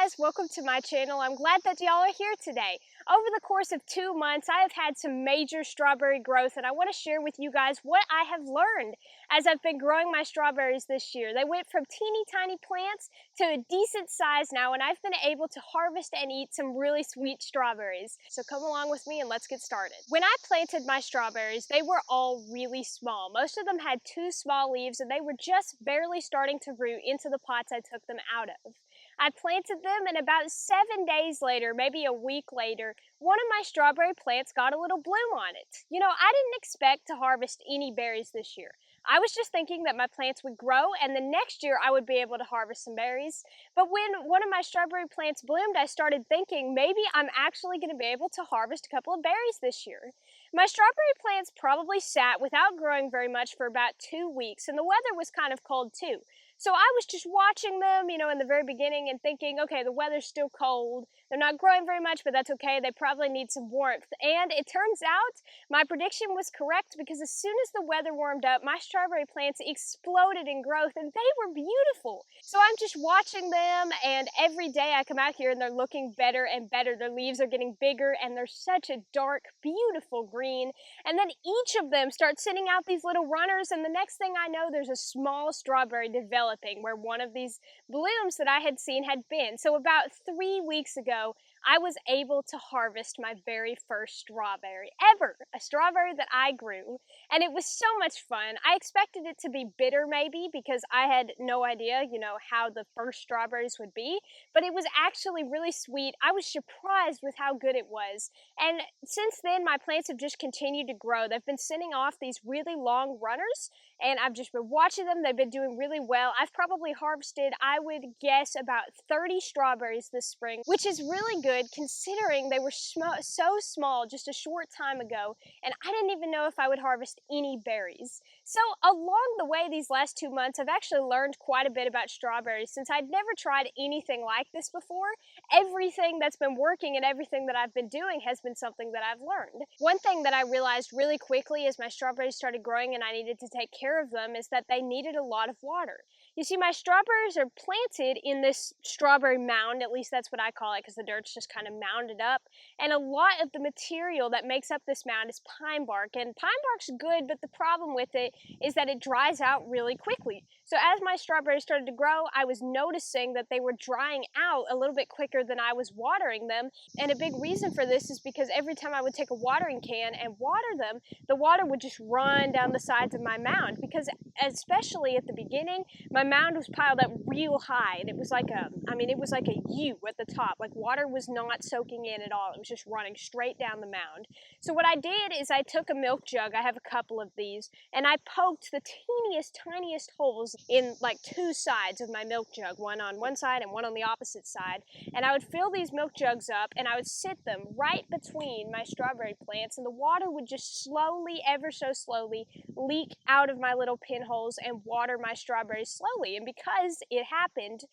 guys, welcome to my channel. I'm glad that y'all are here today. Over the course of 2 months, I have had some major strawberry growth, and I want to share with you guys what I have learned as I've been growing my strawberries this year. They went from teeny tiny plants to a decent size now, and I've been able to harvest and eat some really sweet strawberries. So come along with me and let's get started. When I planted my strawberries, they were all really small. Most of them had 2 small leaves, and they were just barely starting to root into the pots I took them out of. I planted them, and about 7 days later, maybe a week later, one of my strawberry plants got a little bloom on it. You know, I didn't expect to harvest any berries this year. I was just thinking that my plants would grow and the next year I would be able to harvest some berries. But when one of my strawberry plants bloomed, I started thinking maybe I'm actually going to be able to harvest a couple of berries this year. My strawberry plants probably sat without growing very much for about 2 weeks, and the weather was kind of cold too. So I was just watching them, in the very beginning and thinking, okay, the weather's still cold. They're not growing very much, but that's okay. They probably need some warmth. And it turns out my prediction was correct, because as soon as the weather warmed up, my strawberry plants exploded in growth and they were beautiful. So I'm just watching them, and every day I come out here and they're looking better and better. Their leaves are getting bigger and they're such a dark, beautiful green. And then each of them starts sending out these little runners, and the next thing I know, there's a small strawberry developing where one of these blooms that I had seen had been. So about 3 weeks ago, I was able to harvest my very first strawberry ever, a strawberry that I grew, and it was so much fun. I expected it to be bitter maybe, because I had no idea, how the first strawberries would be, but it was actually really sweet. I was surprised with how good it was, and since then my plants have just continued to grow. They've been sending off these really long runners, and I've just been watching them. They've been doing really well. I've probably harvested, I would guess, about 30 strawberries this spring, which is really good considering they were so small just a short time ago, and I didn't even know if I would harvest any berries. So along the way these last 2 months, I've actually learned quite a bit about strawberries. Since I'd never tried anything like this before, everything that's been working and everything that I've been doing has been something that I've learned. One thing that I realized really quickly as my strawberries started growing and I needed to take care of them is that they needed a lot of water. You see, my strawberries are planted in this strawberry mound, at least that's what I call it, because the dirt's just kind of mounded up, and a lot of the material that makes up this mound is pine bark, and pine bark's good, but the problem with it is that it dries out really quickly. So as my strawberries started to grow, I was noticing that they were drying out a little bit quicker than I was watering them, and a big reason for this is because every time I would take a watering can and water them, the water would just run down the sides of my mound, because especially at the beginning, my mound was piled up real high, and it was like a U at the top. Like, water was not soaking in at all. It was just running straight down the mound. So what I did is I took a milk jug, I have a couple of these, and I poked the teeniest, tiniest holes in like 2 sides of my milk jug, one on one side and one on the opposite side, and I would fill these milk jugs up and I would sit them right between my strawberry plants, and the water would just slowly, ever so slowly, leak out of my little pinholes and water my strawberries slowly. And because it happened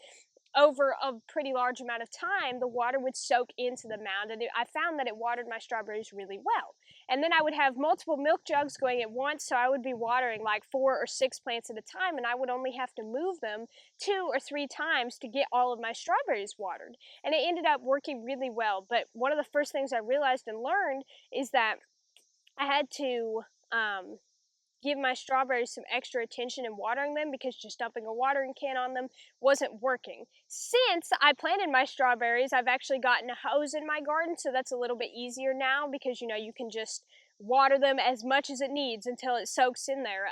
over a pretty large amount of time, the water would soak into the mound, and I found that it watered my strawberries really well. And then I would have multiple milk jugs going at once, so I would be watering like 4 or 6 plants at a time, and I would only have to move them 2 or 3 times to get all of my strawberries watered. And it ended up working really well. But one of the first things I realized and learned is that I had to give my strawberries some extra attention in watering them, because just dumping a watering can on them wasn't working. Since I planted my strawberries, I've actually gotten a hose in my garden, so that's a little bit easier now, because you can just water them as much as it needs until it soaks in there.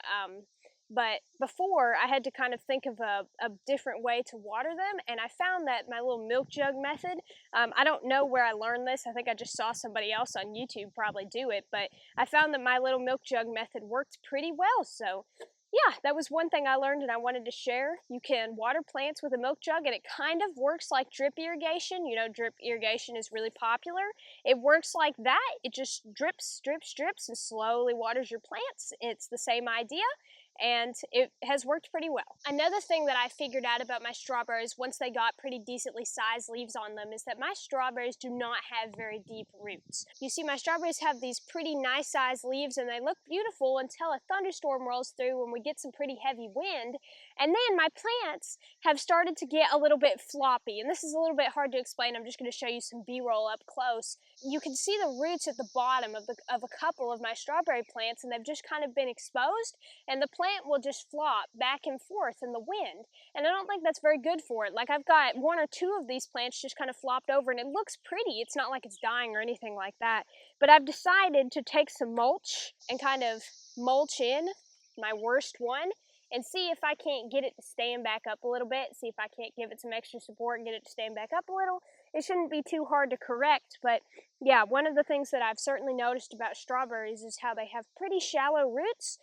But before, I had to kind of think of a different way to water them, and I found that my little milk jug method, I don't know where I learned this. I think I just saw somebody else on YouTube probably do it, but I found that my little milk jug method worked pretty well. So yeah, that was one thing I learned and I wanted to share. You can water plants with a milk jug, and it kind of works like drip irrigation. Drip irrigation is really popular. It works like that. It just drips, drips, drips, and slowly waters your plants. It's the same idea. and it has worked pretty well. Another thing that I figured out about my strawberries once they got pretty decently sized leaves on them is that my strawberries do not have very deep roots. You see, my strawberries have these pretty nice sized leaves and they look beautiful until a thunderstorm rolls through when we get some pretty heavy wind, and then my plants have started to get a little bit floppy, and this is a little bit hard to explain. I'm just going to show you some B-roll up close. You can see the roots at the bottom of a couple of my strawberry plants, and they've just kind of been exposed, and the plant will just flop back and forth in the wind, and I don't think that's very good for it. Like, I've got one or two of these plants just kind of flopped over, and it looks pretty. It's not like it's dying or anything like that, but I've decided to take some mulch and kind of mulch in my worst one and see if I can't get it to stand back up a little bit, see if I can't give it some extra support and get it to stand back up a little. It shouldn't be too hard to correct, but yeah, one of the things that I've certainly noticed about strawberries is how they have pretty shallow roots.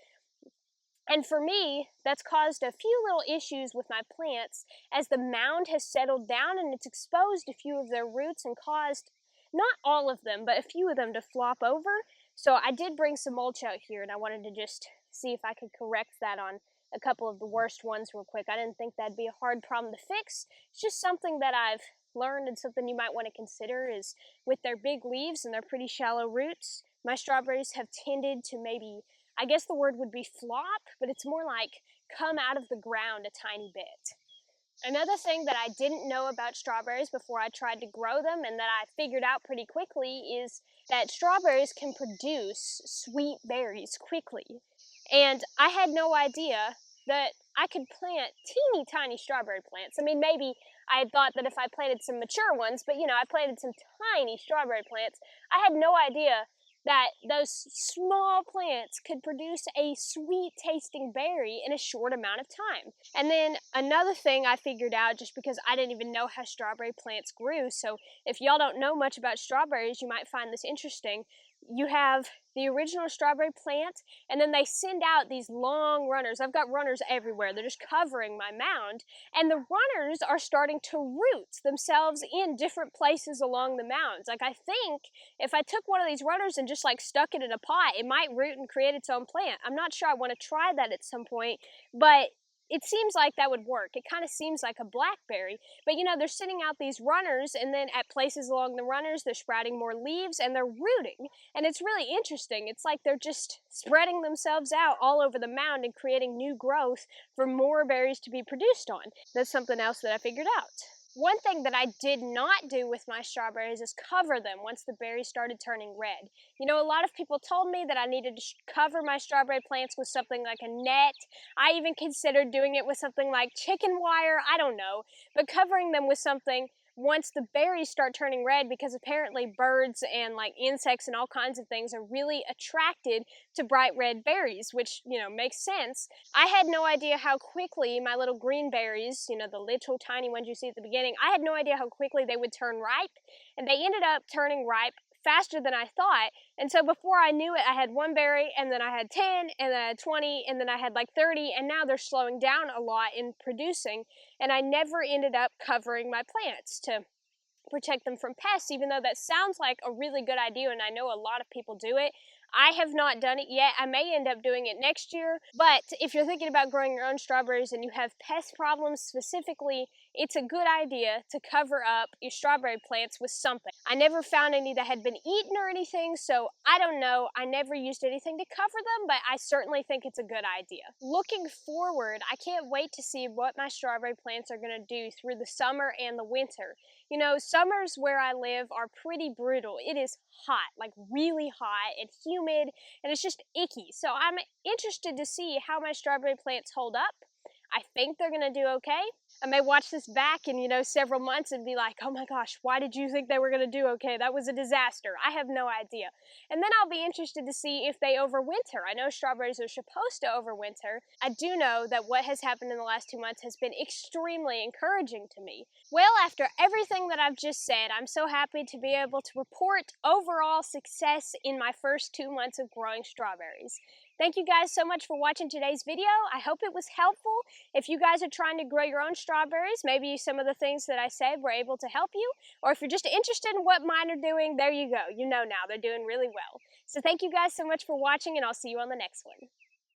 And for me, that's caused a few little issues with my plants as the mound has settled down and it's exposed a few of their roots and caused, not all of them, but a few of them to flop over. So I did bring some mulch out here, and I wanted to just see if I could correct that on a couple of the worst ones real quick. I didn't think that'd be a hard problem to fix. It's just something that I've learned and something you might want to consider is with their big leaves and their pretty shallow roots, my strawberries have tended to maybe, I guess the word would be flop, but it's more like come out of the ground a tiny bit. Another thing that I didn't know about strawberries before I tried to grow them and that I figured out pretty quickly is that strawberries can produce sweet berries quickly. And I had no idea that I could plant teeny tiny strawberry plants. I mean, maybe I had thought that if I planted some mature ones, but I planted some tiny strawberry plants. I had no idea that those small plants could produce a sweet tasting berry in a short amount of time. And then another thing I figured out, just because I didn't even know how strawberry plants grew, so if y'all don't know much about strawberries, you might find this interesting. You have the original strawberry plant, and then they send out these long runners. I've got runners everywhere. They're just covering my mound, and the runners are starting to root themselves in different places along the mounds. Like, I think if I took one of these runners and just like stuck it in a pot, it might root and create its own plant. I'm not sure. I want to try that at some point, but it seems like that would work. It kind of seems like a blackberry, but they're sending out these runners, and then at places along the runners, they're sprouting more leaves and they're rooting, and it's really interesting. It's like they're just spreading themselves out all over the mound and creating new growth for more berries to be produced on. That's something else that I figured out. One thing that I did not do with my strawberries is cover them once the berries started turning red. A lot of people told me that I needed to cover my strawberry plants with something like a net. I even considered doing it with something like chicken wire, I don't know, but covering them with something once the berries start turning red, because apparently birds and like insects and all kinds of things are really attracted to bright red berries, which, makes sense. I had no idea how quickly my little green berries, the little tiny ones you see at the beginning, I had no idea how quickly they would turn ripe, and they ended up turning ripe faster than I thought. And so before I knew it, I had one berry, and then I had 10, and then I had 20, and then I had like 30, and now they're slowing down a lot in producing, and I never ended up covering my plants to protect them from pests, even though that sounds like a really good idea, and I know a lot of people do it. I have not done it yet. I may end up doing it next year, but if you're thinking about growing your own strawberries and you have pest problems specifically, it's a good idea to cover up your strawberry plants with something. I never found any that had been eaten or anything, so I don't know. I never used anything to cover them, but I certainly think it's a good idea. Looking forward, I can't wait to see what my strawberry plants are going to do through the summer and the winter. Summers where I live are pretty brutal. It is hot, like really hot and humid, and it's just icky. So I'm interested to see how my strawberry plants hold up. I think they're going to do okay. I may watch this back in, several months and be like, oh my gosh, why did you think they were going to do okay? That was a disaster. I have no idea. And then I'll be interested to see if they overwinter. I know strawberries are supposed to overwinter. I do know that what has happened in the last 2 months has been extremely encouraging to me. Well, after everything that I've just said, I'm so happy to be able to report overall success in my first 2 months of growing strawberries. Thank you guys so much for watching today's video. I hope it was helpful. If you guys are trying to grow your own strawberries, maybe some of the things that I said were able to help you, or if you're just interested in what mine are doing, there you go. You know now, they're doing really well. So thank you guys so much for watching, and I'll see you on the next one.